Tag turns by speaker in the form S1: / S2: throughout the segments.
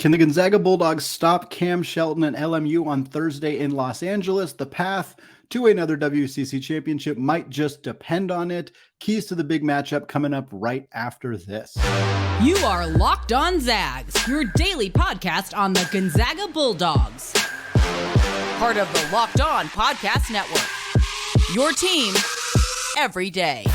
S1: Can the Gonzaga Bulldogs stop Cam Shelton and LMU on Thursday in Los Angeles? The path to another WCC championship might just depend on it. Keys to the big matchup coming up right after this.
S2: You are Locked On Zags, your daily podcast on the Gonzaga Bulldogs. Part of the Locked On Podcast Network. Your team every day.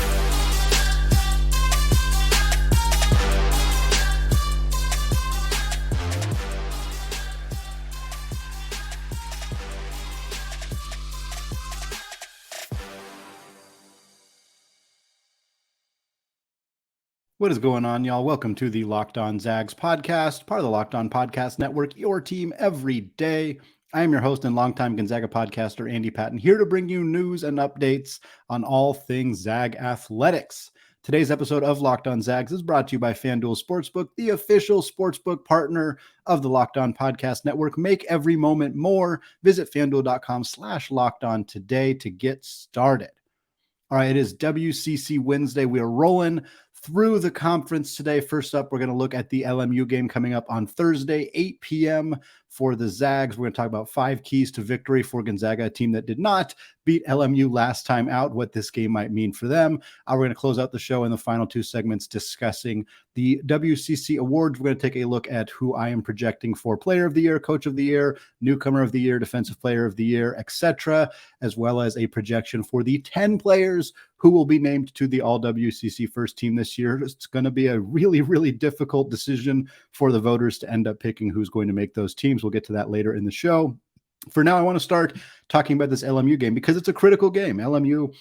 S1: What is going on, y'all? Welcome to the Locked On Zags podcast, part of the Locked On Podcast Network, your team every day. I am your host and longtime Gonzaga podcaster, Andy Patton, here to bring you news and updates on all things Zag athletics. Today's episode of Locked On Zags is brought to you by FanDuel Sportsbook, the official sportsbook partner of the Locked On Podcast Network. Make every moment more. Visit FanDuel.com/LockedOn today to get started. All right, it is WCC Wednesday. We are rolling through the conference today. First up, we're going to look at the LMU game coming up on Thursday, 8 p.m. for the Zags. We're going to talk about 5 keys to victory for Gonzaga, a team that did not beat LMU last time out, what this game might mean for them. We're going to close out the show in the final 2 segments discussing the WCC awards. We're going to take a look at who I am projecting for Player of the Year, Coach of the Year, Newcomer of the Year, Defensive Player of the Year, etc., as well as a projection for the 10 players who will be named to the all-WCC first team this year. It's going to be a really, really difficult decision for the voters to end up picking who's going to make those teams. We'll get to that later in the show. For now, I want to start talking about this LMU game because it's a critical game. LMU,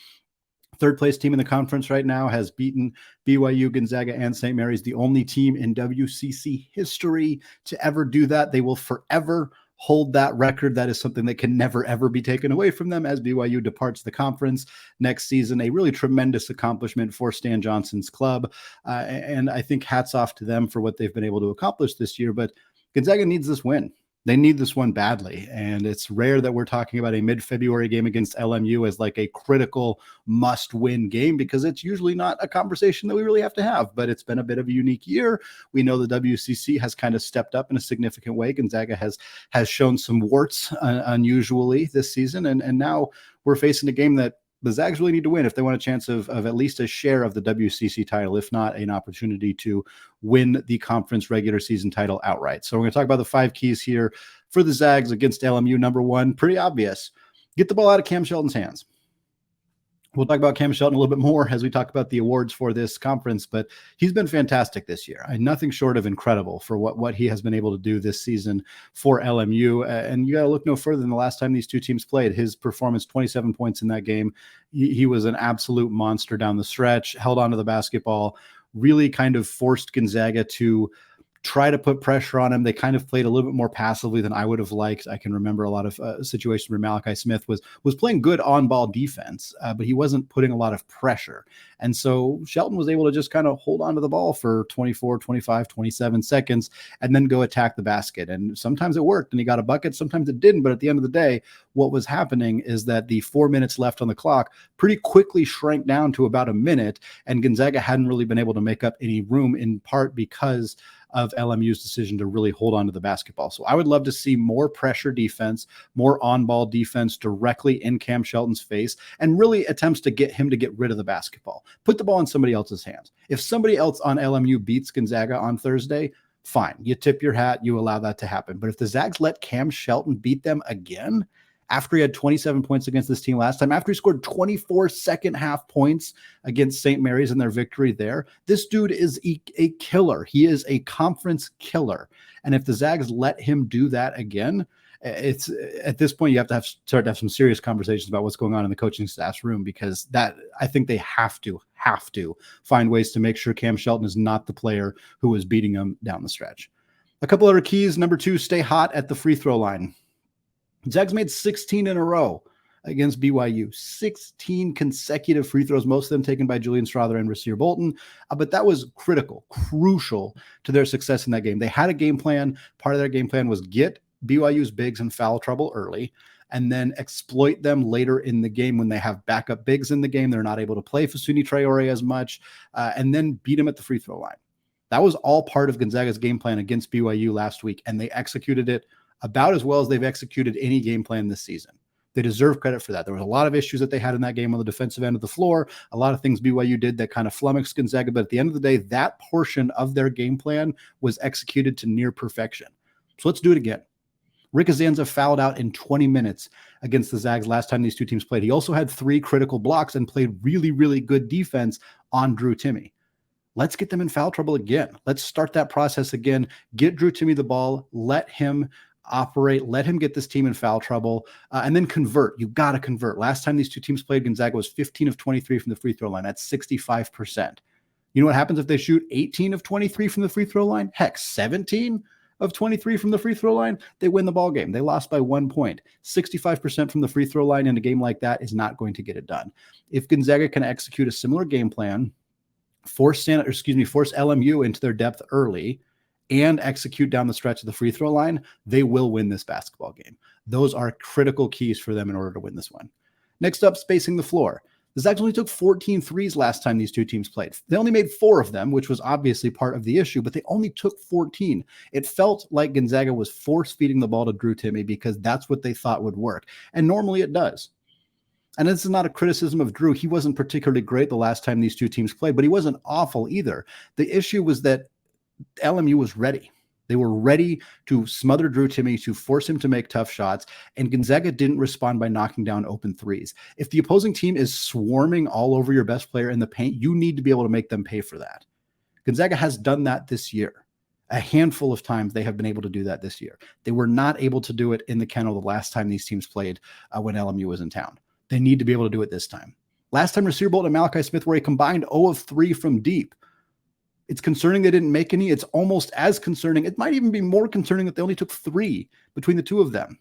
S1: third place team in the conference right now, has beaten BYU, Gonzaga, and St. Mary's, the only team in WCC history to ever do that. They will forever hold that record. That is something that can never, ever be taken away from them as BYU departs the conference next season. A really tremendous accomplishment for Stan Johnson's club. And I think hats off to them for what they've been able to accomplish this year. But Gonzaga needs this win. They need this one badly. And it's rare that we're talking about a mid-February game against LMU as like a critical must-win game because it's usually not a conversation that we really have to have. But it's been a bit of a unique year. We know the WCC has kind of stepped up in a significant way. Gonzaga has shown some warts unusually this season. And now we're facing a game that the Zags really need to win if they want a chance of at least a share of the WCC title, if not an opportunity to win the conference regular season title outright. So we're going to talk about the 5 keys here for the Zags against LMU. Number 1, pretty obvious. Get the ball out of Cam Shelton's hands. We'll talk about Cam Shelton a little bit more as we talk about the awards for this conference, but he's been fantastic this year. Nothing short of incredible for what he has been able to do this season for LMU. And you got to look no further than the last time these two teams played. His performance, 27 points in that game. He was an absolute monster down the stretch, held onto the basketball, really kind of forced Gonzaga to try to put pressure on him. They kind of played a little bit more passively than I would have liked. I can remember a lot of situations where Malachi Smith was playing good on-ball defense, but he wasn't putting a lot of pressure. And so Shelton was able to just kind of hold on to the ball for 24, 25, 27 seconds and then go attack the basket. And sometimes it worked and he got a bucket. Sometimes it didn't. But at the end of the day, what was happening is that the 4 minutes left on the clock pretty quickly shrank down to about a minute. And Gonzaga hadn't really been able to make up any room, in part because of LMU's decision to really hold on to the basketball. So I would love to see more pressure defense, more on-ball defense directly in Cam Shelton's face, and really attempts to get him to get rid of the basketball. Put the ball in somebody else's hands. If somebody else on LMU beats Gonzaga on Thursday, fine. You tip your hat, you allow that to happen. But if the Zags let Cam Shelton beat them again, after he had 27 points against this team last time, after he scored 24 second half points against St. Mary's in their victory there, this dude is a killer. He is a conference killer. And if the Zags let him do that again, it's at this point, you have to start to have some serious conversations about what's going on in the coaching staff's room, because that I think they have to find ways to make sure Cam Shelton is not the player who is beating him down the stretch. A couple other keys. Number 2, stay hot at the free throw line. Zags made 16 in a row against BYU, 16 consecutive free throws, most of them taken by Julian Strother and Rasir Bolton. But that was crucial to their success in that game. They had a game plan. Part of their game plan was get BYU's bigs in foul trouble early and then exploit them later in the game when they have backup bigs in the game. They're not able to play Fasuni Traore as much, and then beat him at the free throw line. That was all part of Gonzaga's game plan against BYU last week, and they executed it about as well as they've executed any game plan this season. They deserve credit for that. There was a lot of issues that they had in that game on the defensive end of the floor, a lot of things BYU did that kind of flummoxed Gonzaga, but at the end of the day, that portion of their game plan was executed to near perfection. So let's do it again. Rick Azanza fouled out in 20 minutes against the Zags last time these two teams played. He also had 3 critical blocks and played really, really good defense on Drew Timme. Let's get them in foul trouble again. Let's start that process again. Get Drew Timme the ball. Let him operate. Let him get this team in foul trouble, and then convert. You got to convert. Last time these two teams played, Gonzaga was 15 of 23 from the free throw line. That's 65%. You know what happens if they shoot 18 of 23 from the free throw line? Heck, 17 of 23 from the free throw line, they win the ball game. They lost by 1 point. 65% from the free throw line in a game like that is not going to get it done. If Gonzaga can execute a similar game plan, force LMU into their depth early, and execute down the stretch of the free throw line, they will win this basketball game. Those are critical keys for them in order to win this one. Next up, spacing the floor. The Zags only took 14 threes last time these two teams played. They only made 4 of them, which was obviously part of the issue, but they only took 14. It felt like Gonzaga was force-feeding the ball to Drew Timme because that's what they thought would work. And normally it does. And this is not a criticism of Drew. He wasn't particularly great the last time these two teams played, but he wasn't awful either. The issue was that LMU was ready. They were ready to smother Drew Timme, to force him to make tough shots, and Gonzaga didn't respond by knocking down open threes. If the opposing team is swarming all over your best player in the paint, you need to be able to make them pay for that. Gonzaga has done that this year. A handful of times they have been able to do that this year. They were not able to do it in the kennel the last time these teams played when LMU was in town. They need to be able to do it this time. Last time Rasir Bolton and Malachi Smith were a combined 0 of 3 from deep. It's concerning they didn't make any. It's almost as concerning. It might even be more concerning that they only took 3 between the two of them.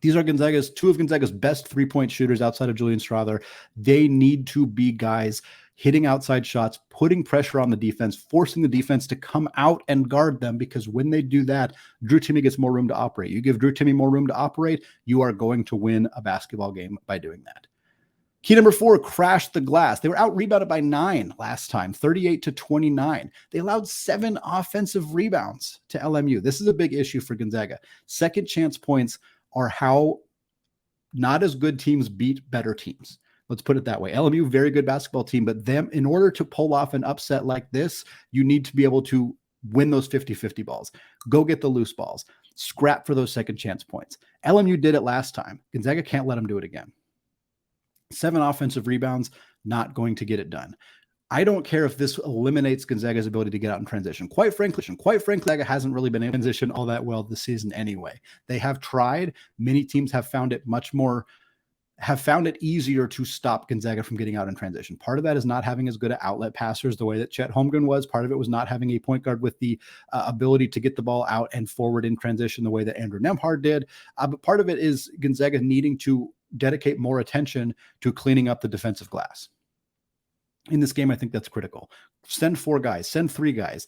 S1: These are two of Gonzaga's best three-point shooters outside of Julian Strawther. They need to be guys hitting outside shots, putting pressure on the defense, forcing the defense to come out and guard them, because when they do that, Drew Timme gets more room to operate. You give Drew Timme more room to operate, you are going to win a basketball game by doing that. Key number 4, crash the glass. They were out-rebounded by 9 last time, 38-29. They allowed 7 offensive rebounds to LMU. This is a big issue for Gonzaga. Second chance points are how not as good teams beat better teams. Let's put it that way. LMU, very good basketball team, but them, in order to pull off an upset like this, you need to be able to win those 50-50 balls. Go get the loose balls. Scrap for those second chance points. LMU did it last time. Gonzaga can't let them do it again. 7 offensive rebounds, not going to get it done. I don't care if this eliminates Gonzaga's ability to get out in transition. Quite frankly, Gonzaga hasn't really been able to transition all that well this season anyway. They have tried. Many teams have found it easier to stop Gonzaga from getting out in transition. Part of that is not having as good an outlet passers the way that Chet Holmgren was. Part of it was not having a point guard with the ability to get the ball out and forward in transition the way that Andrew Nembhard did. But part of it is Gonzaga needing to dedicate more attention to cleaning up the defensive glass. In this game, I think that's critical. Send 4 guys, send 3 guys.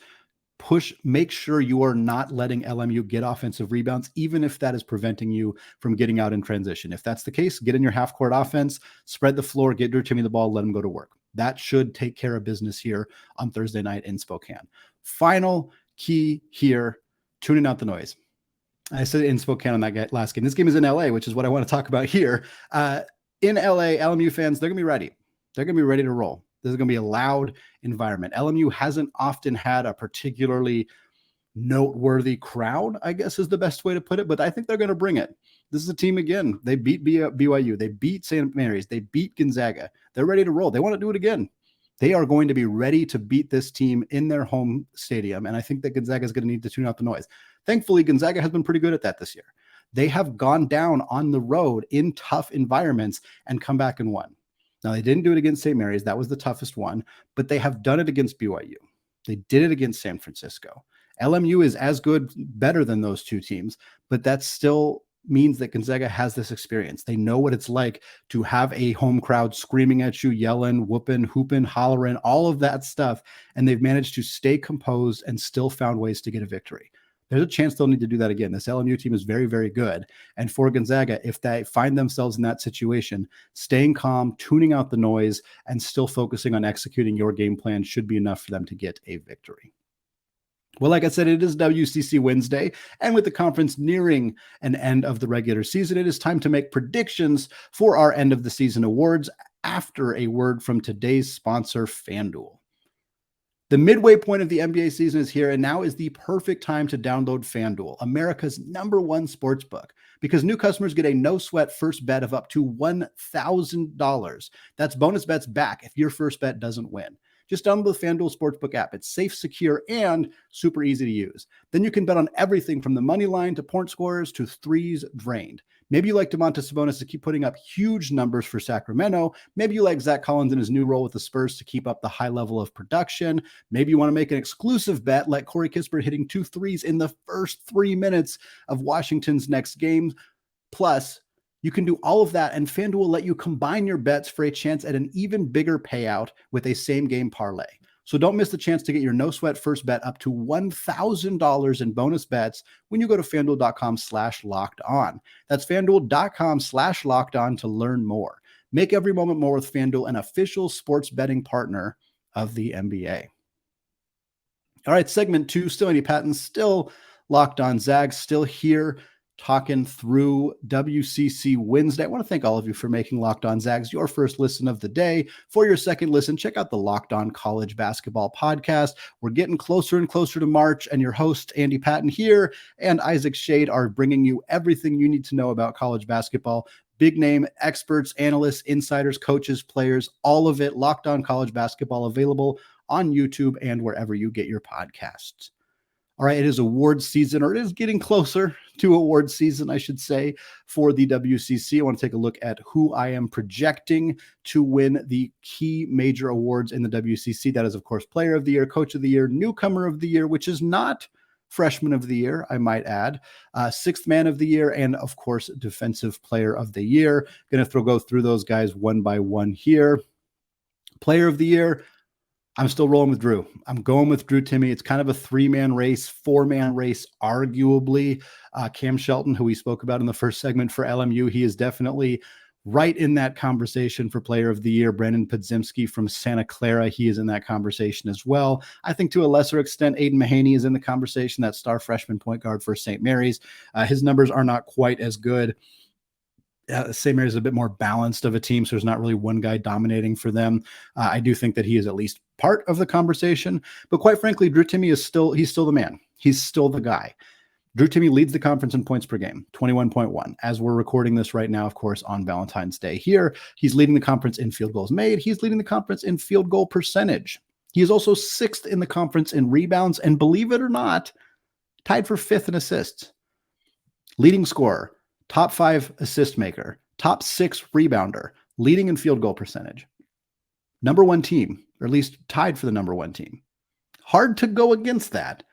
S1: Make sure you are not letting LMU get offensive rebounds, even if that is preventing you from getting out in transition. If that's the case, get in your half-court offense, spread the floor, get Drew Timme the ball, let him go to work. That should take care of business here on Thursday night in Spokane. Final key here, tuning out the noise. I said in Spokane on that last game. This game is in LA, which is what I want to talk about here. In LA, LMU fans, they're going to be ready. They're going to be ready to roll. This is going to be a loud environment. LMU hasn't often had a particularly noteworthy crowd, I guess is the best way to put it, but I think they're going to bring it. This is a team, again, they beat BYU. They beat St. Mary's. They beat Gonzaga. They're ready to roll. They want to do it again. They are going to be ready to beat this team in their home stadium, and I think that Gonzaga is going to need to tune out the noise. Thankfully, Gonzaga has been pretty good at that this year. They have gone down on the road in tough environments and come back and won. Now, they didn't do it against St. Mary's. That was the toughest one, but they have done it against BYU. They did it against San Francisco. LMU is as good, better than those two teams, but that still means that Gonzaga has this experience. They know what it's like to have a home crowd screaming at you, yelling, whooping, hooping, hollering, all of that stuff, and they've managed to stay composed and still found ways to get a victory. there's a chance they'll need to do that again. This LMU team is very, very good. And for Gonzaga, if they find themselves in that situation, staying calm, tuning out the noise, and still focusing on executing your game plan should be enough for them to get a victory. Well, like I said, it is WCC Wednesday, and with the conference nearing an end of the regular season, it is time to make predictions for our end of the season awards after a word from today's sponsor, FanDuel. The midway point of the NBA season is here, and now is the perfect time to download FanDuel, America's #1 sportsbook, because new customers get a no-sweat first bet of up to $1,000. That's bonus bets back if your first bet doesn't win. Just download the FanDuel Sportsbook app. It's safe, secure, and super easy to use. Then you can bet on everything from the money line to point scorers to threes drained. Maybe you like Domantas Sabonis to keep putting up huge numbers for Sacramento. Maybe you like Zach Collins in his new role with the Spurs to keep up the high level of production. Maybe you want to make an exclusive bet like Corey Kispert hitting 2 threes in the first 3 minutes of Washington's next game. Plus, you can do all of that, and FanDuel will let you combine your bets for a chance at an even bigger payout with a same-game parlay. So don't miss the chance to get your no-sweat first bet up to $1,000 in bonus bets when you go to FanDuel.com/lockedon. That's FanDuel.com/lockedon to learn more. Make every moment more with FanDuel, an official sports betting partner of the NBA. All right, segment 2, still Andy Patton, still Locked On Zags, still here talking through WCC Wednesday. I want to thank all of you for making Locked On Zags your first listen of the day. For your second listen, check out the Locked On College Basketball podcast. We're getting closer and closer to March, and your host, Andy Patton here, and Isaac Shade are bringing you everything you need to know about college basketball. Big name experts, analysts, insiders, coaches, players, all of it. Locked On College Basketball, available on YouTube and wherever you get your podcasts. All right, it is awards season, or it is getting closer to awards season, I should say, for the WCC. I want to take a look at who I am projecting to win the key major awards in the WCC. That is, of course, Player of the Year, Coach of the Year, Newcomer of the Year, which is not Freshman of the Year, I might add, Sixth Man of the Year, and, of course, Defensive Player of the Year. Going to go through those guys one by one here. Player of the Year, I'm still rolling with Drew. I'm going with Drew Timme. It's kind of a 3-man race, 4-man race, arguably. Cam Shelton, who we spoke about in the first segment for LMU, he is definitely right in that conversation for Player of the Year. Brandon Podziemski from Santa Clara, he is in that conversation as well. I think to a lesser extent, Aiden Mahaney is in the conversation, that star freshman point guard for St. Mary's. His numbers are not quite as good. St. Mary's is a bit more balanced of a team, so there's not really one guy dominating for them. I do think that he is at least part of the conversation, but quite frankly, Drew Timme he's still the man. He's still the guy. Drew Timme leads the conference in points per game, 21.1. As we're recording this right now, of course, on Valentine's Day here, he's leading the conference in field goals made. He's leading the conference in field goal percentage. He is also 6th in the conference in rebounds, and believe it or not, tied for 5th in assists. Leading scorer, top 5 assist maker, top 6 rebounder, leading in field goal percentage. #1 team, or at least tied for the #1 team. Hard to go against that.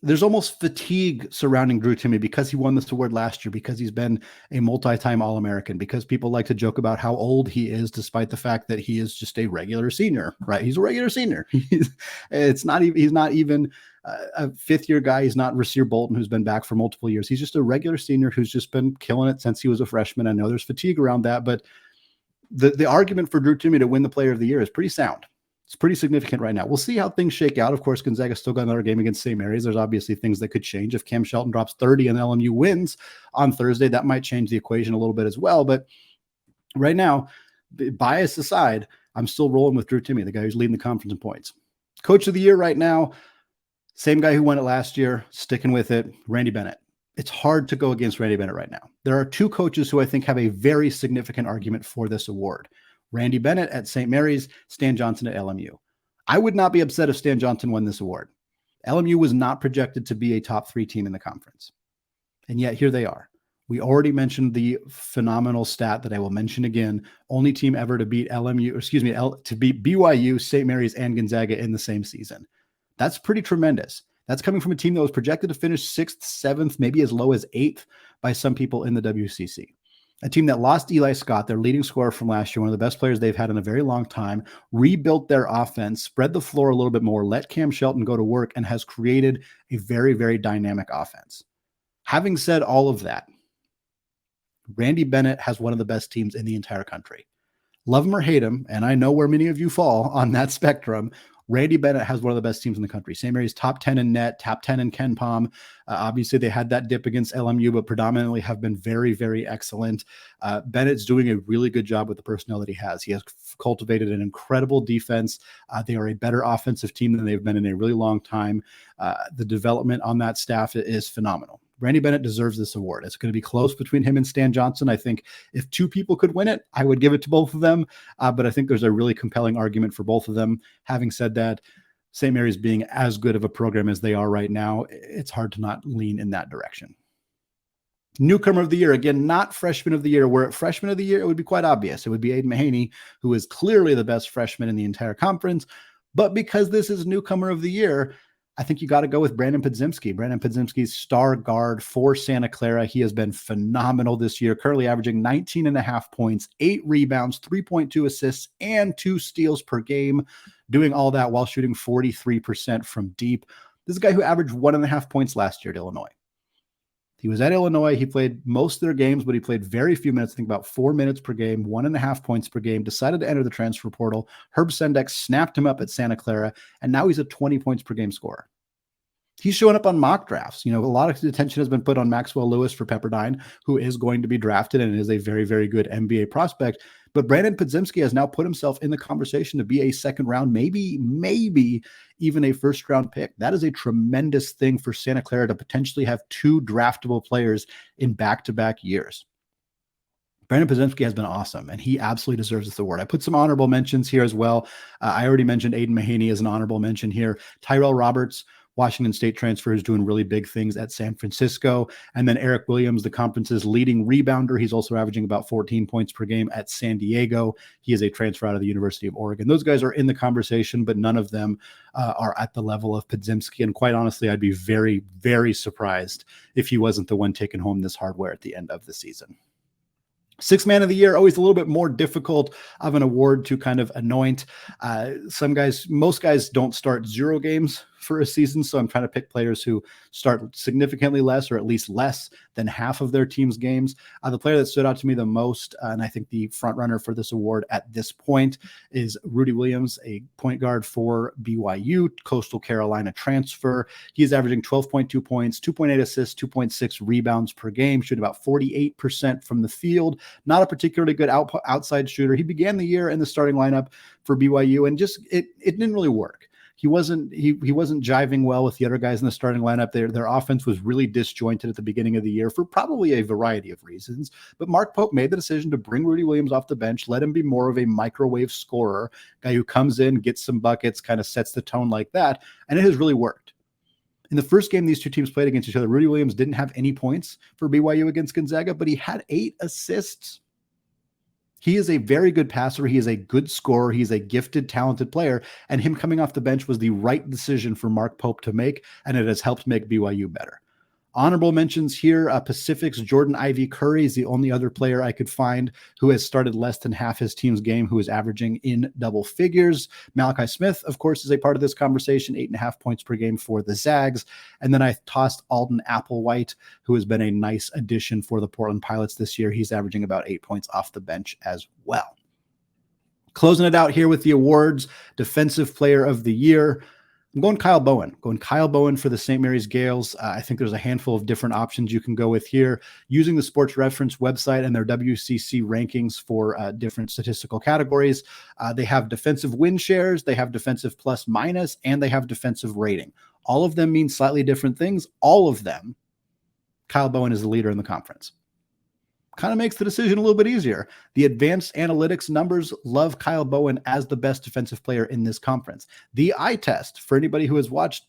S1: There's almost fatigue surrounding Drew Timme because he won this award last year, because he's been a multi-time All-American, because people like to joke about how old he is, despite the fact that he is just a regular senior, right? He's a regular senior. He's not even a 5th-year guy. He's not Rasir Bolton, who's been back for multiple years. He's just a regular senior who's just been killing it since he was a freshman. I know there's fatigue around that, but the argument for Drew Timme to win the Player of the Year is pretty sound. It's pretty significant right now. We'll see how things shake out. Of course, Gonzaga still got another game against St. Mary's. There's obviously things that could change. If Cam Shelton drops 30 and LMU wins on Thursday, that might change the equation a little bit as well. But right now, bias aside, I'm still rolling with Drew Timme, the guy who's leading the conference in points. Coach of the Year right now, same guy who won it last year, sticking with it, Randy Bennett. It's hard to go against Randy Bennett right now. There are 2 coaches who I think have a very significant argument for this award. Randy Bennett at St. Mary's, Stan Johnson at LMU. I would not be upset if Stan Johnson won this award. LMU was not projected to be a top 3 team in the conference. And yet here they are. We already mentioned the phenomenal stat that I will mention again. Only team ever to beat to beat BYU, St. Mary's, and Gonzaga in the same season. That's pretty tremendous. That's coming from a team that was projected to finish 6th, 7th, maybe as low as 8th by some people in the WCC. A team that lost Eli Scott, their leading scorer from last year, one of the best players they've had in a very long time, rebuilt their offense, spread the floor a little bit more, let Cam Shelton go to work, and has created a very, very dynamic offense. Having said all of that, Randy Bennett has one of the best teams in the entire country. Love him or hate him, and I know where many of you fall on that spectrum, Randy Bennett has one of the best teams in the country. St. Mary's top 10 in net, top 10 in Ken Palm. Obviously, they had that dip against LMU, but predominantly have been very, very excellent. Bennett's doing a really good job with the personnel that he has. He has cultivated an incredible defense. They are a better offensive team than they've been in a really long time. The development on that staff is phenomenal. Randy Bennett deserves this award. It's going to be close between him and Stan Johnson. I think if two people could win it, I would give it to both of them. But I think there's a really compelling argument for both of them. Having said that, St. Mary's being as good of a program as they are right now, it's hard to not lean in that direction. Newcomer of the year, again, not freshman of the year. Where at freshman of the year, it would be quite obvious. It would be Aiden Mahaney, who is clearly the best freshman in the entire conference. But because this is newcomer of the year, I think you got to go with Brandon Podziemski. Brandon Podziemski's star guard for Santa Clara. He has been phenomenal this year, currently averaging 19.5 points, 8 rebounds, 3.2 assists, and 2 steals per game, doing all that while shooting 43% from deep. This is a guy who averaged 1.5 points last year at Illinois. He was at Illinois. He played most of their games, but he played very few minutes, I think about 4 minutes per game, 1.5 points per game, decided to enter the transfer portal. Herb Sendek snapped him up at Santa Clara, and now he's a 20 points per game scorer. He's showing up on mock drafts. You know, a lot of attention has been put on Maxwell Lewis for Pepperdine, who is going to be drafted and is a very, very good NBA prospect. But Brandon Podziemski has now put himself in the conversation to be a second round, maybe even a first round pick. That is a tremendous thing for Santa Clara to potentially have 2 draftable players in back-to-back years. Brandon Podziemski has been awesome, and he absolutely deserves this award. I put some honorable mentions here as well. I already mentioned Aiden Mahaney as an honorable mention here. Tyrell Roberts, Washington State transfer, is doing really big things at San Francisco. And then Eric Williams, the conference's leading rebounder. He's also averaging about 14 points per game at San Diego. He is a transfer out of the University of Oregon. Those guys are in the conversation, but none of them are at the level of Podziemski. And quite honestly, I'd be very, very surprised if he wasn't the one taking home this hardware at the end of the season. Sixth man of the year, always a little bit more difficult of an award to kind of anoint. Most guys don't start 0 games for a season, so I'm trying to pick players who start significantly less, or at least less than half of their team's games. The player that stood out to me the most, and I think the front runner for this award at this point, is Rudy Williams, a point guard for BYU, Coastal Carolina transfer. He is averaging 12.2 points, 2.8 assists, 2.6 rebounds per game, shooting about 48% from the field. Not a particularly good outside shooter. He began the year in the starting lineup for BYU, and just it didn't really work. He wasn't jiving well with the other guys in the starting lineup. Their offense was really disjointed at the beginning of the year for probably a variety of reasons. But Mark Pope made the decision to bring Rudy Williams off the bench, let him be more of a microwave scorer, guy who comes in, gets some buckets, kind of sets the tone like that, and it has really worked. In the first game these two teams played against each other, Rudy Williams didn't have any points for BYU against Gonzaga, but he had 8 assists. He is a very good passer. He is a good scorer. He's a gifted, talented player. And him coming off the bench was the right decision for Mark Pope to make, and it has helped make BYU better. Honorable mentions here, Pacific's Jordan Ivy Curry is the only other player I could find who has started less than half his team's game, who is averaging in double figures. Malachi Smith, of course, is a part of this conversation, 8.5 points per game for the Zags. And then I tossed Alden Applewhite, who has been a nice addition for the Portland Pilots this year. He's averaging about 8 points off the bench as well. Closing it out here with the awards, Defensive Player of the Year. I'm going Kyle Bowen for the St. Mary's Gales. I think there's a handful of different options you can go with here. Using the Sports Reference website and their WCC rankings for different statistical categories, they have defensive win shares, they have defensive plus minus, and they have defensive rating. All of them mean slightly different things. All of them, Kyle Bowen is the leader in the conference. Kind of makes the decision a little bit easier. The advanced analytics numbers love Kyle Bowen as the best defensive player in this conference. The eye test, for anybody who has watched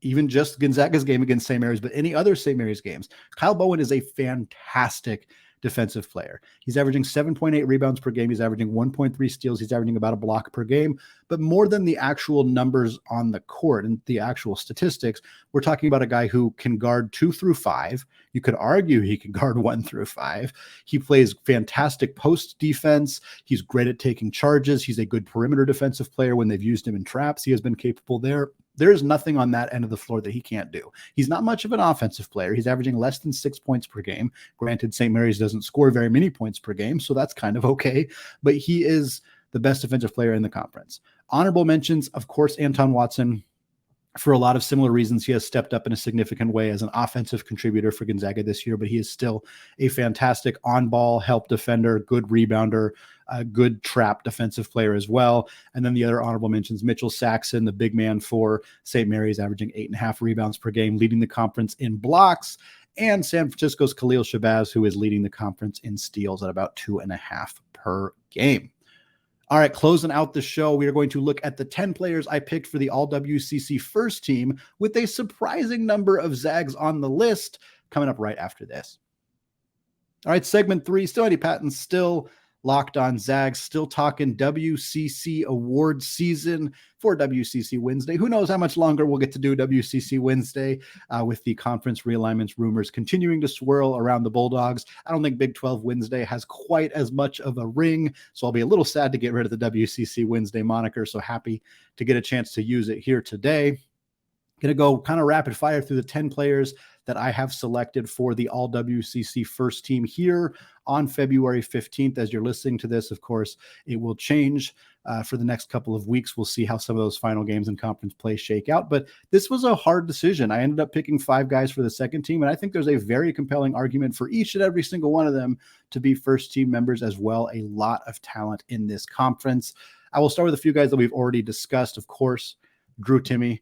S1: even just Gonzaga's game against St. Mary's, but any other St. Mary's games, Kyle Bowen is a fantastic defensive player. He's averaging 7.8 rebounds per game. He's averaging 1.3 steals. He's averaging about a block per game. But more than the actual numbers on the court and the actual statistics, we're talking about a guy who can guard 2 through 5. You could argue he can guard 1 through 5. He plays fantastic post defense. He's great at taking charges. He's a good perimeter defensive player. When they've used him in traps, he has been capable there. There's nothing on that end of the floor that he can't do. He's not much of an offensive player. He's averaging less than 6 points per game. Granted, St. Mary's doesn't score very many points per game, so that's kind of okay. But he is the best defensive player in the conference. Honorable mentions, of course, Anton Watson. For a lot of similar reasons, he has stepped up in a significant way as an offensive contributor for Gonzaga this year, but he is still a fantastic on-ball help defender, good rebounder, a good trap defensive player as well. And then the other honorable mentions, Mitchell Saxon, the big man for St. Mary's, averaging 8.5 rebounds per game, leading the conference in blocks, and San Francisco's Khalil Shabazz, who is leading the conference in steals at about 2.5 per game. All right, closing out the show, we are going to look at the 10 players I picked for the all-WCC first team with a surprising number of Zags on the list coming up right after this. All right, segment 3, still Andy Patton, still Locked On Zags, still talking WCC award season for WCC Wednesday. Who knows how much longer we'll get to do WCC Wednesday with the conference realignments rumors continuing to swirl around the Bulldogs. I don't think Big 12 Wednesday has quite as much of a ring, so I'll be a little sad to get rid of the WCC Wednesday moniker, so happy to get a chance to use it here today. Going to go kind of rapid fire through the 10 players that I have selected for the all-WCC first team here on February 15th. As you're listening to this, of course, it will change for the next couple of weeks. We'll see how some of those final games and conference play shake out. But this was a hard decision. I ended up picking 5 guys for the second team, and I think there's a very compelling argument for each and every single one of them to be first team members as well. A lot of talent in this conference. I will start with a few guys that we've already discussed. Of course, Drew Timme,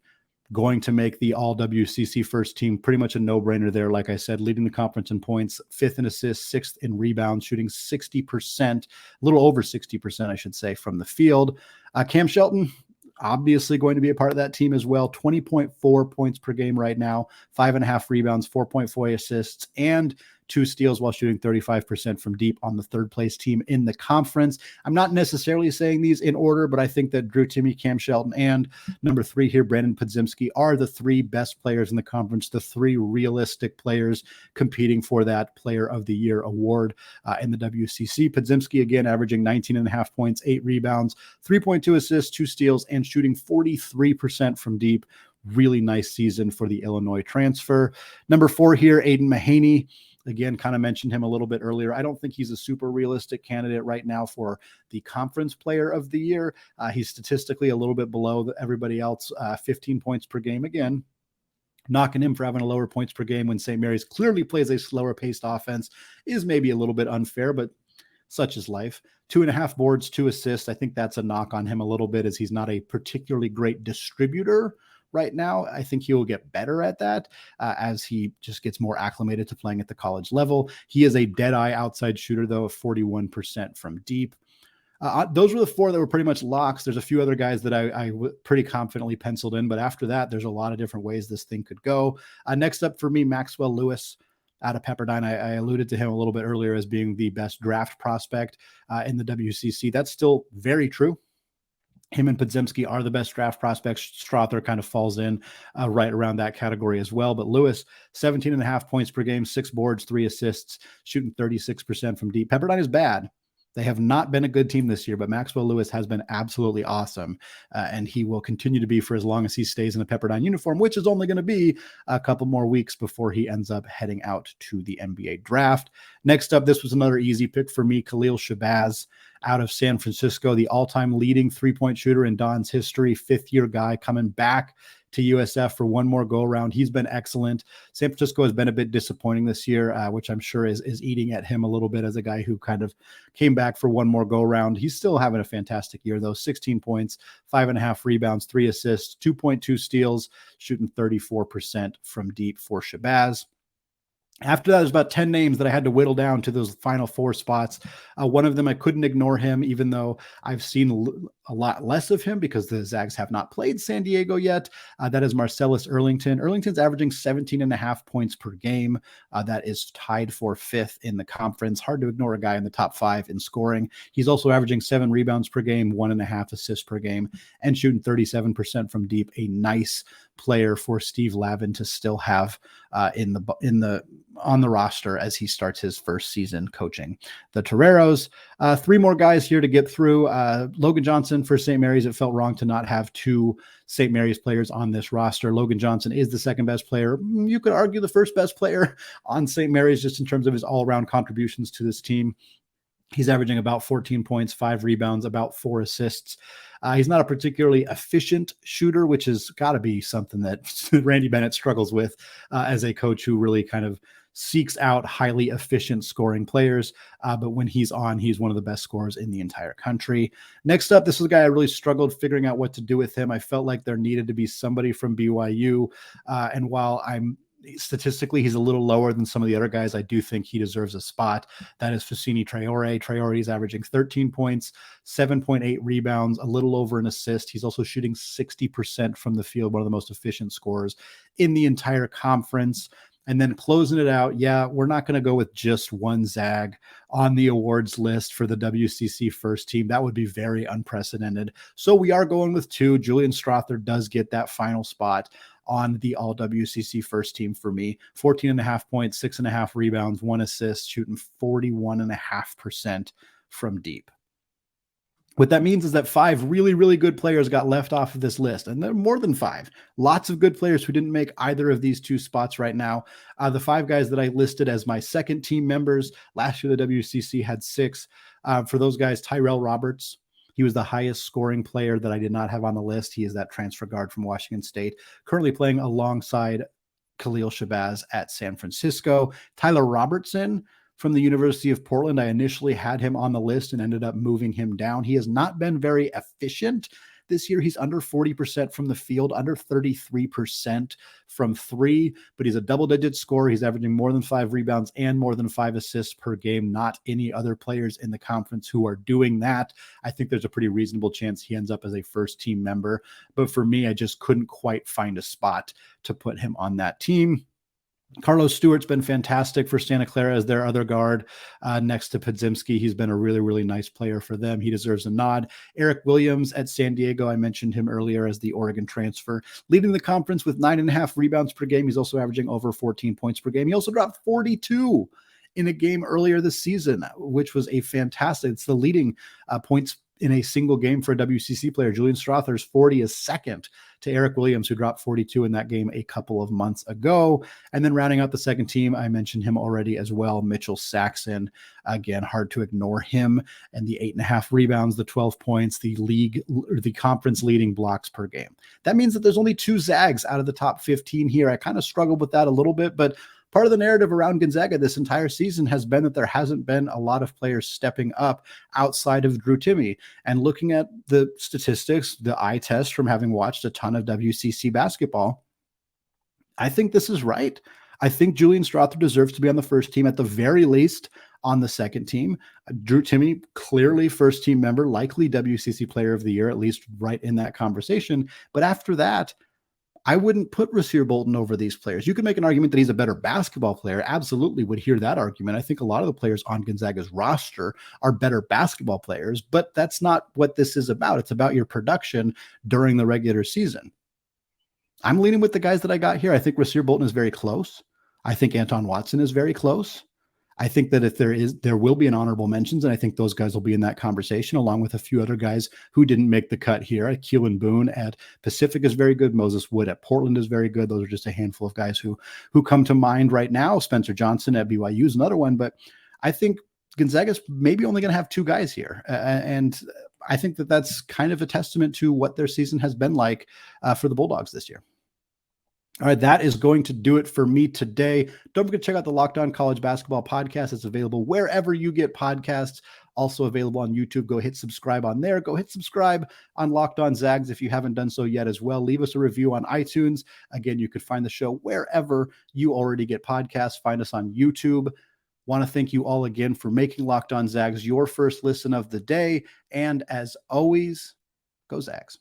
S1: going to make the all-WCC first team. Pretty much a no-brainer there. Like I said, leading the conference in points, 5th in assists, 6th in rebounds, shooting 60%, a little over 60%, I should say, from the field. Cam Shelton, obviously going to be a part of that team as well. 20.4 points per game right now, 5.5 rebounds, 4.4 assists, and 2 steals while shooting 35% from deep on the third place team in the conference. I'm not necessarily saying these in order, but I think that Drew Timme, Cam Shelton, and number 3 here, Brandon Podziemski, are the 3 best players in the conference, the 3 realistic players competing for that Player of the Year award in the WCC. Podziemski, again, averaging 19.5 points, 8 rebounds, 3.2 assists, 2 steals, and shooting 43% from deep. Really nice season for the Illinois transfer. Number 4 here, Aiden Mahaney. Again, kind of mentioned him a little bit earlier. I don't think he's a super realistic candidate right now for the conference player of the year. He's statistically a little bit below everybody else, 15 points per game. Again, knocking him for having a lower points per game when St. Mary's clearly plays a slower paced offense is maybe a little bit unfair, but such is life. 2.5 boards, 2 assists. I think that's a knock on him a little bit, as he's not a particularly great distributor right now. I think he will get better at that as he just gets more acclimated to playing at the college level. He is a dead-eye outside shooter, though, of 41% from deep. Those were the 4 that were pretty much locks. There's a few other guys that I pretty confidently penciled in, but after that, there's a lot of different ways this thing could go. Next up for me, Maxwell Lewis out of Pepperdine. I alluded to him a little bit earlier as being the best draft prospect in the WCC. That's still very true. Him and Podziemski are the best draft prospects. Strother kind of falls in right around that category as well. But Lewis, 17.5 points per game, 6 boards, 3 assists, shooting 36% from deep. Pepperdine is bad. They have not been a good team this year, but Maxwell Lewis has been absolutely awesome, and he will continue to be for as long as he stays in the Pepperdine uniform, which is only going to be a couple more weeks before he ends up heading out to the NBA draft. Next up, this was another easy pick for me, Khalil Shabazz out of San Francisco, the all-time leading three-point shooter in Don's history, 5th-year guy coming back to USF for one more go-around. He's been excellent. San Francisco has been a bit disappointing this year, which I'm sure is eating at him a little bit as a guy who kind of came back for one more go-around. He's still having a fantastic year, though. 16 points, 5.5 rebounds, 3 assists, 2.2 steals, shooting 34% from deep for Shabazz. After that, there's about 10 names that I had to whittle down to those final 4 spots. One of them, I couldn't ignore him, even though I've seen a lot less of him because the Zags have not played San Diego yet. That is Marcellus Earlington. Earlington's averaging 17.5 points per game. That is tied for 5th in the conference. Hard to ignore a guy in the top 5 in scoring. He's also averaging 7 rebounds per game, 1.5 assists per game, and shooting 37% from deep. A nice player for Steve Lavin to still have on the roster as he starts his first season coaching the Toreros. 3 more guys here to get through. Logan Johnson for St. Mary's. It felt wrong to not have 2 St. Mary's players on this roster. Logan Johnson is the second best player. You could argue the first best player on St. Mary's just in terms of his all-around contributions to this team. He's averaging about 14 points, 5 rebounds, about 4 assists. He's not a particularly efficient shooter, which has got to be something that Randy Bennett struggles with as a coach who really kind of seeks out highly efficient scoring players. But when he's on, he's one of the best scorers in the entire country. Next up, this is a guy I really struggled figuring out what to do with him. I felt like there needed to be somebody from BYU. And while statistically, he's a little lower than some of the other guys, I do think he deserves a spot. That is Facini Traore. Traore is averaging 13 points, 7.8 rebounds, a little over an assist. He's also shooting 60% from the field, one of the most efficient scorers in the entire conference. And then closing it out, we're not going to go with just one Zag on the awards list for the WCC first team. That would be very unprecedented. So we are going with 2. Julian Strother does get that final spot on the all-WCC first team for me. 14.5 points, 6.5 rebounds, 1 assist, shooting 41.5% from deep. What that means is that 5 really, really good players got left off of this list, and there are more than 5. Lots of good players who didn't make either of these 2 spots right now. The 5 guys that I listed as my second team members, last year the WCC had 6. For those guys, Tyrell Roberts, he was the highest scoring player that I did not have on the list. He is that transfer guard from Washington State, currently playing alongside Khalil Shabazz at San Francisco. Tyler Robertson from the University of Portland, I initially had him on the list and ended up moving him down. He has not been very efficient this year. He's under 40% from the field, under 33% from 3, but he's a double-digit scorer. He's averaging more than 5 rebounds and more than 5 assists per game. Not any other players in the conference who are doing that. I think there's a pretty reasonable chance he ends up as a first-team member, but for me, I just couldn't quite find a spot to put him on that team. Carlos Stewart's been fantastic for Santa Clara as their other guard next to Podzimski. He's been a really, really nice player for them. He deserves a nod. Eric Williams at San Diego, I mentioned him earlier as the Oregon transfer, leading the conference with 9.5 rebounds per game. He's also averaging over 14 points per game. He also dropped 42 in a game earlier this season, which was a fantastic. It's the leading points in a single game for a WCC player. Julian Strother's 40 is second to Eric Williams, who dropped 42 in that game a couple of months ago. And then rounding out the second team, I mentioned him already as well, Mitchell Saxon. Again, hard to ignore him, and the 8.5 rebounds, the 12 points, the conference leading blocks per game. That means that there's only 2 Zags out of the top 15 here. I kind of struggled with that a little bit, but part of the narrative around Gonzaga this entire season has been that there hasn't been a lot of players stepping up outside of Drew Timme. And looking at the statistics, the eye test from having watched a ton of WCC basketball, I think this is right. I think Julian Strother deserves to be on the first team, at the very least on the second team. Drew Timme, clearly first team member, likely WCC player of the year, at least right in that conversation. But after that, I wouldn't put Rasir Bolton over these players. You could make an argument that he's a better basketball player. Absolutely would hear that argument. I think a lot of the players on Gonzaga's roster are better basketball players, but that's not what this is about. It's about your production during the regular season. I'm leaning with the guys that I got here. I think Rasir Bolton is very close. I think Anton Watson is very close. I think that if there will be an honorable mentions, and I think those guys will be in that conversation, along with a few other guys who didn't make the cut here. Keelan Boone at Pacific is very good. Moses Wood at Portland is very good. Those are just a handful of guys who come to mind right now. Spencer Johnson at BYU is another one, but I think Gonzaga's maybe only going to have 2 guys here, and I think that that's kind of a testament to what their season has been like for the Bulldogs this year. All right, that is going to do it for me today. Don't forget to check out the Locked On College Basketball podcast. It's available wherever you get podcasts. also available on YouTube. Go hit subscribe on there. Go hit subscribe on Locked On Zags if you haven't done so yet as well. Leave us a review on iTunes. Again, you could find the show wherever you already get podcasts. Find us on YouTube. Want to thank you all again for making Locked On Zags your first listen of the day. And as always, go Zags.